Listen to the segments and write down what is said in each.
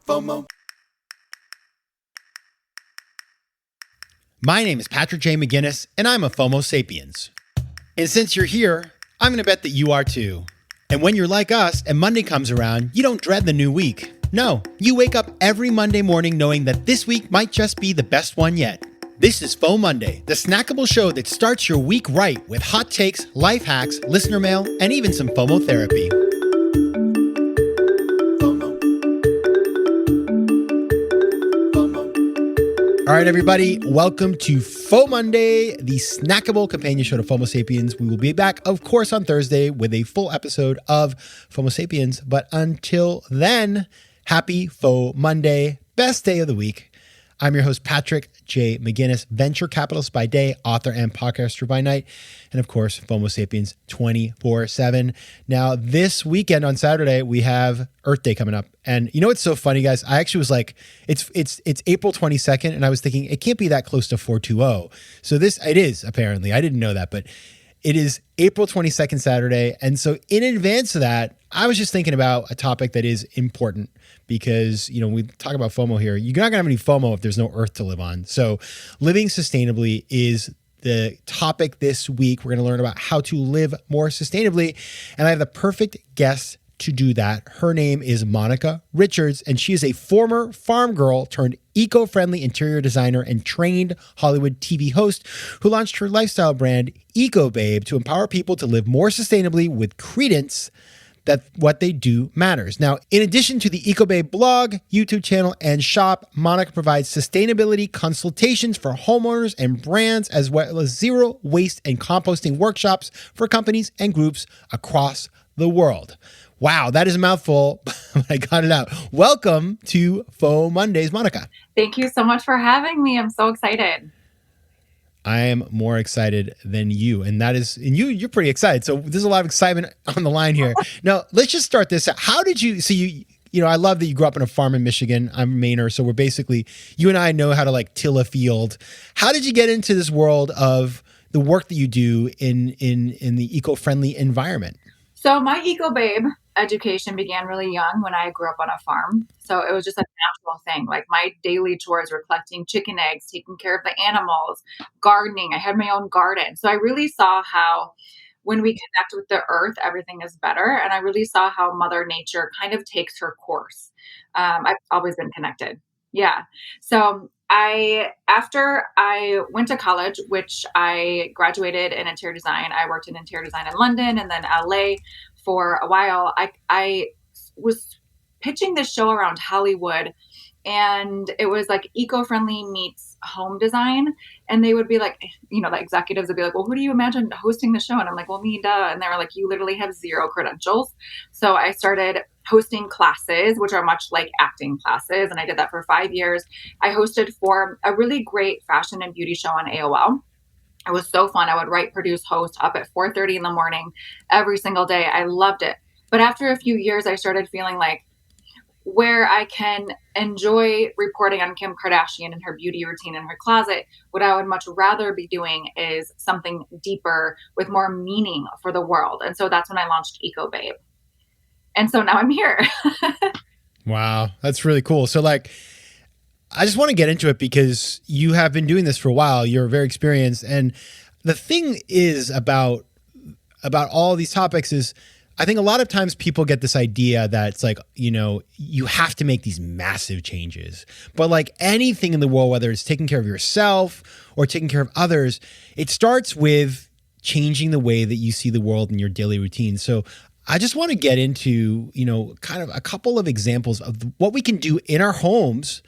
FOMO. My name is Patrick J. McGinnis, and I'm a FOMO Sapiens. And since you're here, I'm going to bet that you are too. And when you're like us and Monday comes around, you don't dread the new week. No, you wake up every Monday morning knowing that this week might just be the best one yet. This is FOMOnday, the snackable show that starts your week right with hot takes, life hacks, listener mail, and even some FOMO therapy. All right, everybody, welcome to FOMOnday, the snackable companion show to FOMO Sapiens. We will be back, of course, on Thursday with a full episode of FOMO Sapiens. But until then, happy FOMOnday, best day of the week. I'm your host, Patrick J. McGinnis, venture capitalist by day, author and podcaster by night, and of course, FOMO Sapiens 24/7. Now, this weekend on Saturday, we have Earth Day coming up. And you know what's so funny, guys? I actually was like, it's April 22nd, and I was thinking, it can't be that close to 420. So it is, apparently. I didn't know that, but it is April 22nd, Saturday. And so in advance of that, I was just thinking about a topic that is important because, you know, we talk about FOMO here. You're not going to have any FOMO if there's no Earth to live on. So living sustainably is the topic this week. We're going to learn about how to live more sustainably. And I have the perfect guest to do that. Her name is Monica Richards, and she is a former farm girl turned eco-friendly interior designer and trained Hollywood TV host who launched her lifestyle brand, Eco Babe, to empower people to live more sustainably with credence that what they do matters. Now, in addition to the EcoBabe blog, YouTube channel, and shop, Monica provides sustainability consultations for homeowners and brands, as well as zero waste and composting workshops for companies and groups across the world. Wow, that is a mouthful, but I got it out. Welcome to FOMOndays, Monica. Thank you so much for having me. I'm so excited. I am more excited than you. And you're pretty excited. So there's a lot of excitement on the line here. Now, let's just start this out. How did you, I love that you grew up on a farm in Michigan. I'm a Mainer. So we're basically, you and I know how to like till a field. How did you get into this world of the work that you do in the eco-friendly environment? So my Eco Babe education began really young when I grew up on a farm. So it was just a natural thing. Like my daily chores were collecting chicken eggs, taking care of the animals, gardening. I had my own garden. So I really saw how when we connect with the earth, everything is better. And I really saw how Mother Nature kind of takes her course. I've always been connected. Yeah. So after I went to college, which I graduated in interior design, I worked in interior design in London and then LA for a while. I was pitching this show around Hollywood, and it was like eco-friendly meets home design. And they would be like, the executives would be like, well, who do you imagine hosting the show? And I'm like, well, me, duh. And they were like, you literally have zero credentials. So I started hosting classes, which are much like acting classes. And I did that for 5 years. I hosted for a really great fashion and beauty show on AOL. It was so fun. I would write, produce, host up at 4:30 in the morning every single day. I loved it. But after a few years, I started feeling like where I can enjoy reporting on Kim Kardashian and her beauty routine in her closet, what I would much rather be doing is something deeper with more meaning for the world. And so that's when I launched Eco Babe. And so now I'm here. Wow, that's really cool. So I just want to get into it because you have been doing this for a while. You're very experienced. And the thing is about all these topics is I think a lot of times people get this idea that it's like, you have to make these massive changes. But like anything in the world, whether it's taking care of yourself or taking care of others, it starts with changing the way that you see the world in your daily routine. So I just want to get into, kind of a couple of examples of what we can do in our homes,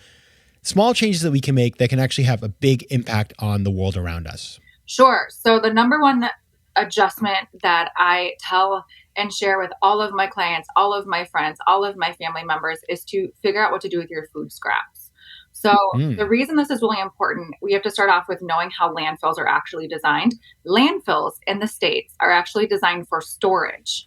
small changes that we can make that can actually have a big impact on the world around us. Sure. So the number one adjustment that I tell and share with all of my clients, all of my friends, all of my family members is to figure out what to do with your food scraps. So the reason this is really important, we have to start off with knowing how landfills are actually designed. Landfills in the States are actually designed for storage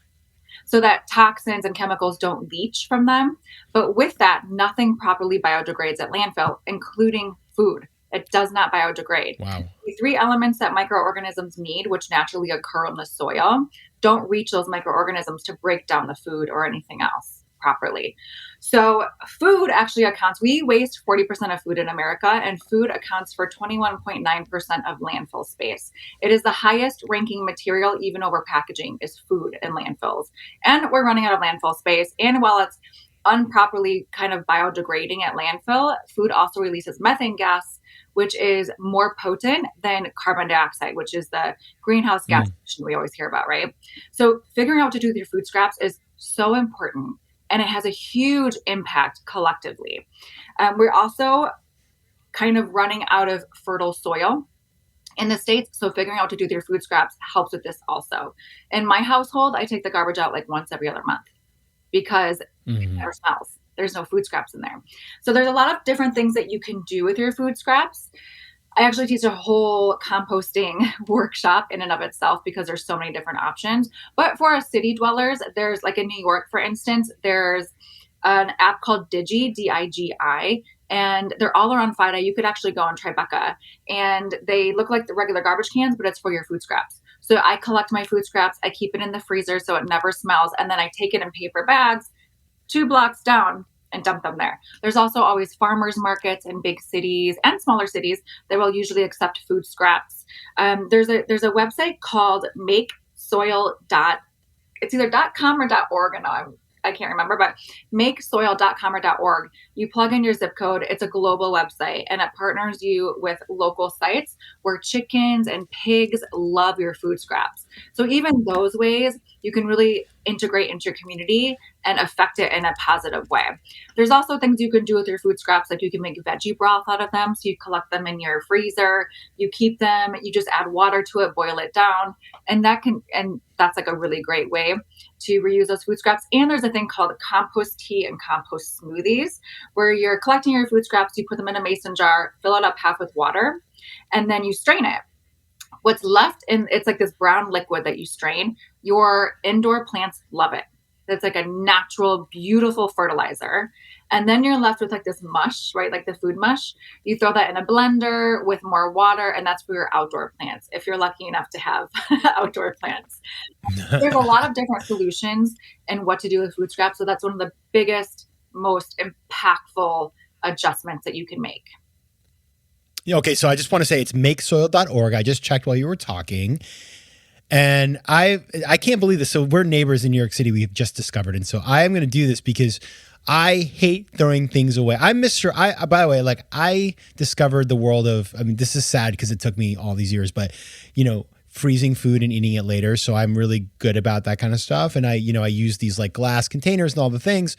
so that toxins and chemicals don't leach from them. But with that, nothing properly biodegrades at landfill, including food. It does not biodegrade. Wow. The 3 elements that microorganisms need, which naturally occur in the soil, don't reach those microorganisms to break down the food or anything else properly. So food actually accounts, we waste 40% of food in America, and food accounts for 21.9% of landfill space. It is the highest ranking material, even over packaging, is food in landfills. And we're running out of landfill space. And while it's improperly kind of biodegrading at landfill, food also releases methane gas, which is more potent than carbon dioxide, which is the greenhouse gas emission we always hear about, right? So figuring out what to do with your food scraps is so important, and it has a huge impact collectively. We're also kind of running out of fertile soil in the States. So figuring out what to do with your food scraps helps with this also. In my household, I take the garbage out like once every other month because it never smells. There's no food scraps in there. So there's a lot of different things that you can do with your food scraps. I actually teach a whole composting workshop in and of itself because there's so many different options. But for us city dwellers, there's like in New York, for instance, there's an app called Digi, Digi, and they're all around FIDA. You could actually go on Tribeca, and they look like the regular garbage cans, but it's for your food scraps. So I collect my food scraps, I keep it in the freezer so it never smells, and then I take it in paper bags 2 blocks down and dump them there. There's also always farmers markets in big cities and smaller cities that will usually accept food scraps. There's a website called makesoil. It's either .com or .org, and I can't remember, but makesoil.com or .org. You plug in your zip code. It's a global website, and it partners you with local sites where chickens and pigs love your food scraps. So even those ways, you can really integrate into your community and affect it in a positive way. There's also things you can do with your food scraps, like you can make veggie broth out of them. So you collect them in your freezer, you keep them, you just add water to it, boil it down, and that's like a really great way to reuse those food scraps. And there's a thing called compost tea and compost smoothies, where you're collecting your food scraps, you put them in a mason jar, fill it up half with water, and then you strain it. What's left in it's like this brown liquid that you strain. Your indoor plants love it. It's like a natural, beautiful fertilizer. And then you're left with like this mush, right? Like the food mush. You throw that in a blender with more water, and that's for your outdoor plants, if you're lucky enough to have outdoor plants. There's a lot of different solutions and what to do with food scraps. So that's one of the biggest, most impactful adjustments that you can make. Okay, so I just want to say it's makesoil.org. I just checked while you were talking. And I can't believe this. So we're neighbors in New York City. We've just discovered. And so I am going to do this because I hate throwing things away. By the way, like I discovered the world of, I mean, this is sad because it took me all these years, but freezing food and eating it later. So I'm really good about that kind of stuff. And I use these like glass containers and all the things,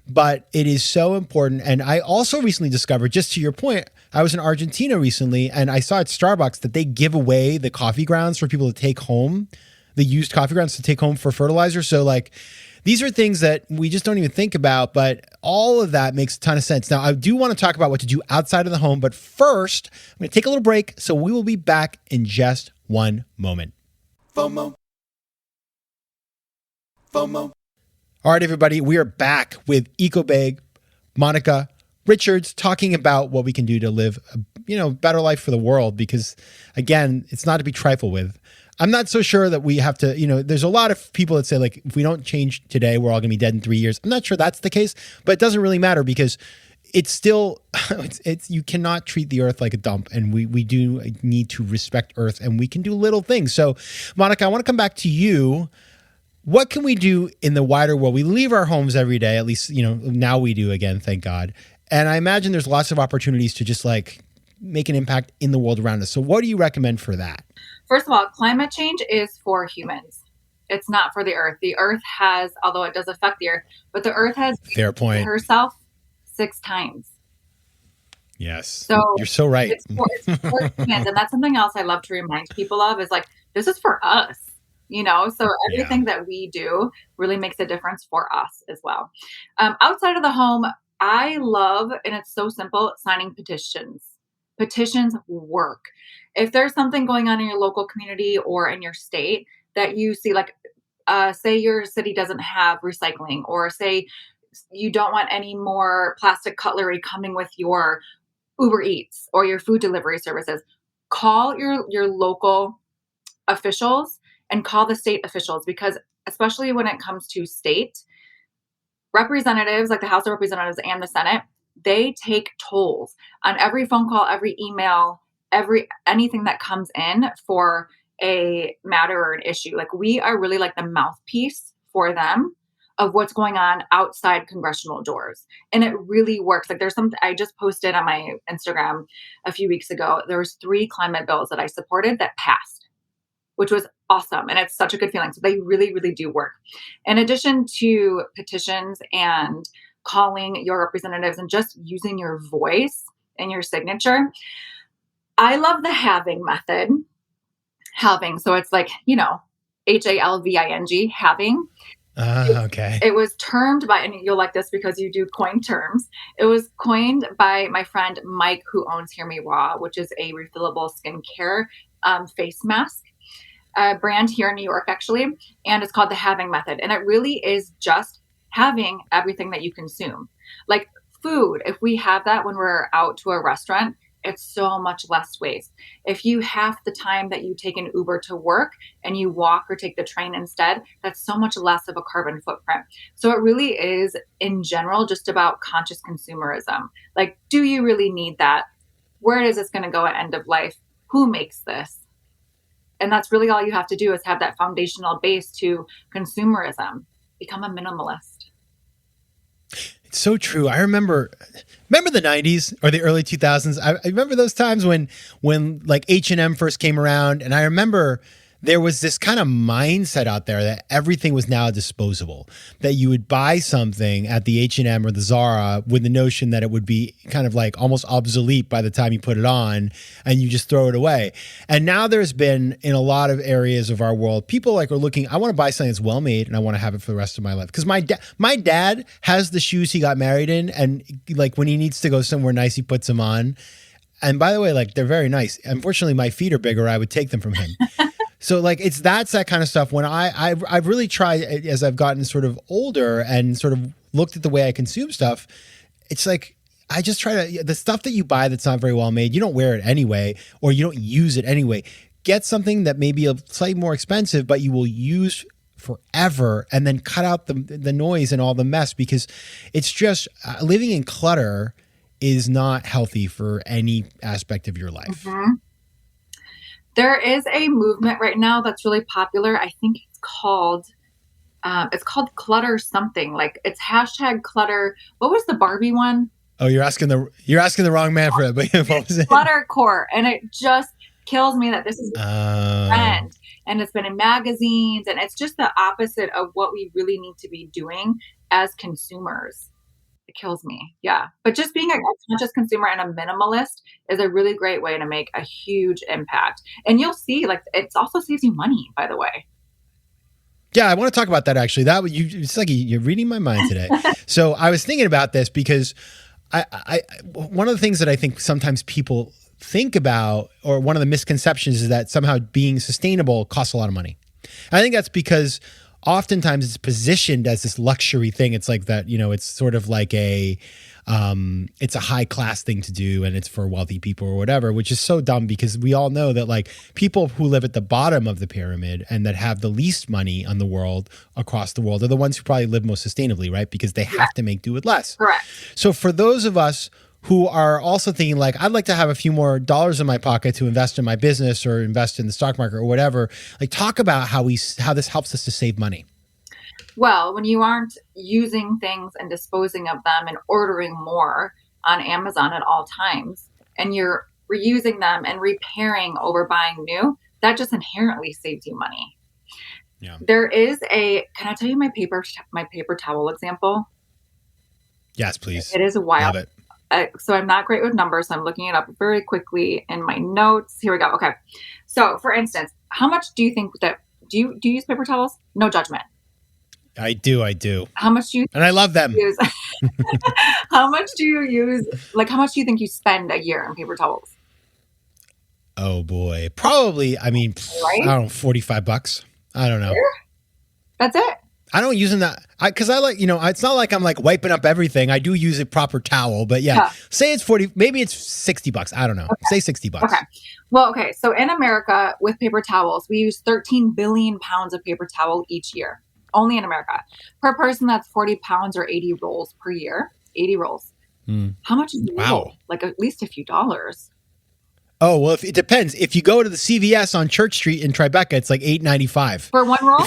but it is so important. And I also recently discovered, just to your point, I was in Argentina recently and I saw at Starbucks that they give away the coffee grounds for people to take home, the used coffee grounds to take home for fertilizer. So like, these are things that we just don't even think about, but all of that makes a ton of sense. Now, I do want to talk about what to do outside of the home, but first, I'm going to take a little break, so we will be back in just one moment. FOMO. FOMO. All right, everybody, we are back with EcoBag, Monica Richards, talking about what we can do to live a better life for the world, because, again, it's not to be trifled with. I'm not so sure that we have to, there's a lot of people that say, like, if we don't change today, we're all going to be dead in 3 years. I'm not sure that's the case, but it doesn't really matter because it's still, you cannot treat the earth like a dump. And we do need to respect earth, and we can do little things. So, Monica, I want to come back to you. What can we do in the wider world? We leave our homes every day, at least, now we do again, thank God. And I imagine there's lots of opportunities to just like make an impact in the world around us. So what do you recommend for that? First of all, climate change is for humans. It's not for the earth. The earth has, although it does affect the earth, but the earth has fair point herself 6 times. Yes. So you're so right. It's for humans. And that's something else I love to remind people of is like, this is for us, so everything that we do really makes a difference for us as well. Outside of the home, I love, and it's so simple, signing petitions. Petitions work. If there's something going on in your local community or in your state that you see, like, say your city doesn't have recycling, or say you don't want any more plastic cutlery coming with your Uber Eats or your food delivery services, call your local officials and call the state officials, because especially when it comes to state, representatives, like the House of Representatives and the Senate, they take tolls on every phone call, every email, anything that comes in for a matter or an issue. Like we are really like the mouthpiece for them of what's going on outside congressional doors. And it really works. Like there's something I just posted on my Instagram a few weeks ago. There was 3 climate bills that I supported that passed, which was awesome. And it's such a good feeling. So they really, really do work. In addition to petitions and calling your representatives and just using your voice and your signature, I love the halving method. Halving. So it's like, HALVING, halving. Okay. It was termed by, and you'll like this because you do coin terms. It was coined by my friend Mike, who owns Hear Me Raw, which is a refillable skincare face mask brand here in New York, actually. And it's called the halving method. And it really is just having everything that you consume. Like food, if we have that when we're out to a restaurant, it's so much less waste. If you half the time that you take an Uber to work and you walk or take the train instead, that's so much less of a carbon footprint. So it really is, in general, just about conscious consumerism. Like, do you really need that? Where is this going to go at end of life? Who makes this? And that's really all you have to do is have that foundational base to consumerism. Become a minimalist. It's so true. I remember the 90s or the early 2000s. I remember those times when like H&M first came around, and I remember there was this kind of mindset out there that everything was now disposable, that you would buy something at the H&M or the Zara with the notion that it would be kind of like almost obsolete by the time you put it on and you just throw it away. And now there's been, in a lot of areas of our world, people like are looking, I want to buy something that's well made and I want to have it for the rest of my life. Because my dad has the shoes he got married in, and like when he needs to go somewhere nice, he puts them on. And by the way, like they're very nice. Unfortunately, my feet are bigger. I would take them from him. So like that's that kind of stuff. When I've really tried, as I've gotten sort of older and sort of looked at the way I consume stuff, it's like I just try to, the stuff that you buy that's not very well made, you don't wear it anyway, or you don't use it anyway. Get something that may be a slightly more expensive, but you will use forever, and then cut out the noise and all the mess, because it's just living in clutter is not healthy for any aspect of your life. Mm-hmm. There is a movement right now that's really popular. I think it's called clutter something. Like it's hashtag clutter. What was the Barbie one? Oh, you're asking the wrong man for it. But what was it? Cluttercore, and it just kills me that this is a trend, and it's been in magazines, and it's just the opposite of what we really need to be doing as consumers. It kills me. Yeah. But just being a conscious consumer and a minimalist is a really great way to make a huge impact. And you'll see, like, it also saves you money, by the way. Yeah, I want to talk about that actually. It's like you're reading my mind today. So I was thinking about this because I one of the things that I think sometimes people think about, or one of the misconceptions, is that somehow being sustainable costs a lot of money. And I think that's because oftentimes it's positioned as this luxury thing. It's like that, it's sort of like it's a high class thing to do, and it's for wealthy people or whatever, which is so dumb, because we all know that like people who live at the bottom of the pyramid and that have the least money on the world, across the world, are the ones who probably live most sustainably, right? Because they have to make do with less. Correct. So for those of us who are also thinking like, I'd like to have a few more dollars in my pocket to invest in my business or invest in the stock market or whatever, like talk about how this helps us to save money. Well, when you aren't using things and disposing of them and ordering more on Amazon at all times, and you're reusing them and repairing over buying new, that just inherently saves you money. Yeah. There is can I tell you my paper towel example? Yes, please. It is a wild. Love it. So I'm not great with numbers, so I'm looking it up very quickly in my notes. Here we go. Okay. So for instance, how much do you think that, do you use paper towels? No judgment. I do. How much do you and I love them. use? How much do you use? Like, how much do you think you spend a year on paper towels? Oh boy. Probably, right? I don't know, $45. I don't know. That's it. I don't use them because I like, it's not like I'm like wiping up everything. I do use a proper towel, but yeah. Say it's 40, maybe it's $60. I don't know. Okay. Say $60. Okay. Well, okay. So in America with paper towels, we use 13 billion pounds of paper towel each year. only in America. Per person, that's 40 pounds or 80 rolls per year. 80 rolls. How much is a roll? Wow. Like at least a few dollars. Oh, well, it depends. If you go to the CVS on Church Street in Tribeca, it's like $8.95. For one roll?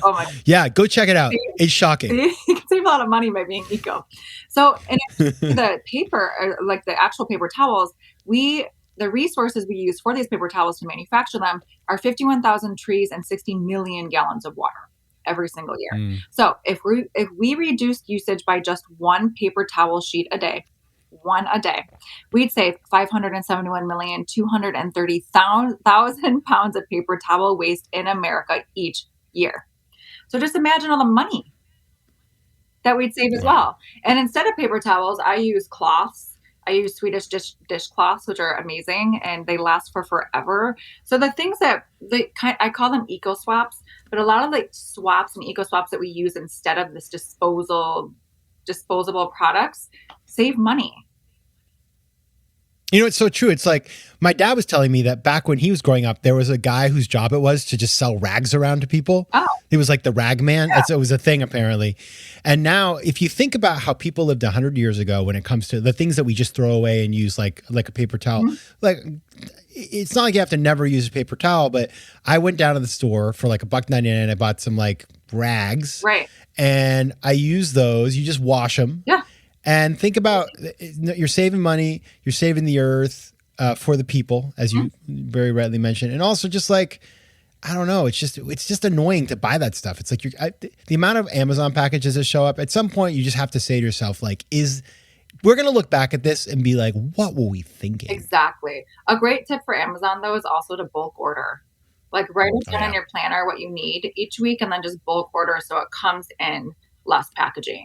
Oh my. Yeah, go check it out. It's shocking. You can save a lot of money by being eco. So, and the paper, like the actual paper towels, the resources we use for these paper towels to manufacture them are 51,000 trees and 60 million gallons of water every single year. So if we reduced usage by just one paper towel sheet a day, we'd save 571,230,000 pounds of paper towel waste in America each year. So just imagine all the money that we'd save as well. And instead of paper towels, I use cloths. I use Swedish dishcloths, which are amazing and they last for forever. So the things that I call them eco swaps, but a lot of like swaps and eco swaps that we use instead of this disposable products save money. You know, it's so true. It's like my dad was telling me that back when he was growing up, there was a guy whose job it was to just sell rags around to people. Oh. He was like the rag man. Yeah. It was a thing apparently. And now if you think about how people lived 100 years ago when it comes to the things that we just throw away and use like a paper towel, like it's not like you have to never use a paper towel, but I went down to the store for like $1.99. I bought some like rags. Right. And I use those. You just wash them. Yeah. And think about, you're saving money, you're saving the earth for the people, as you very rightly mentioned. And also just like, I don't know, it's just annoying to buy that stuff. It's like the amount of Amazon packages that show up, at some point you just have to say to yourself, like, we're going to look back at this and be like, what were we thinking? Exactly. A great tip for Amazon though is also to bulk order. Like write it down in your planner what you need each week and then just bulk order so it comes in less packaging.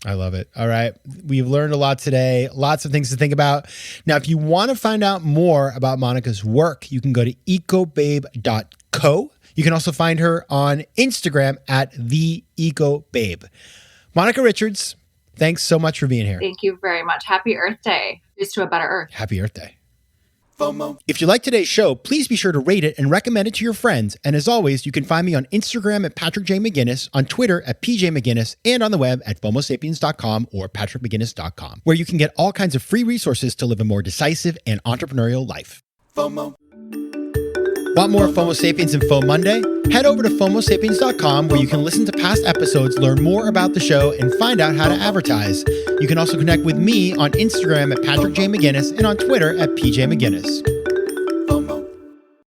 I love it. All right. We've learned a lot today. Lots of things to think about. Now, if you want to find out more about Monica's work, you can go to ecobabe.co. You can also find her on Instagram at @theecobabe. Monica Richards, thanks so much for being here. Thank you very much. Happy Earth Day. Here's to a better Earth. Happy Earth Day. FOMO. If you like today's show, please be sure to rate it and recommend it to your friends. And as always, you can find me on Instagram at Patrick J. McGinnis, on Twitter at PJ McGinnis, and on the web at FOMOsapiens.com or PatrickMcGinnis.com, where you can get all kinds of free resources to live a more decisive and entrepreneurial life. FOMO. Want more FOMO Sapiens and FOMOnday? Head over to FOMOsapiens.com where you can listen to past episodes, learn more about the show, and find out how to advertise. You can also connect with me on Instagram at Patrick J. McGinnis and on Twitter at PJ McGinnis.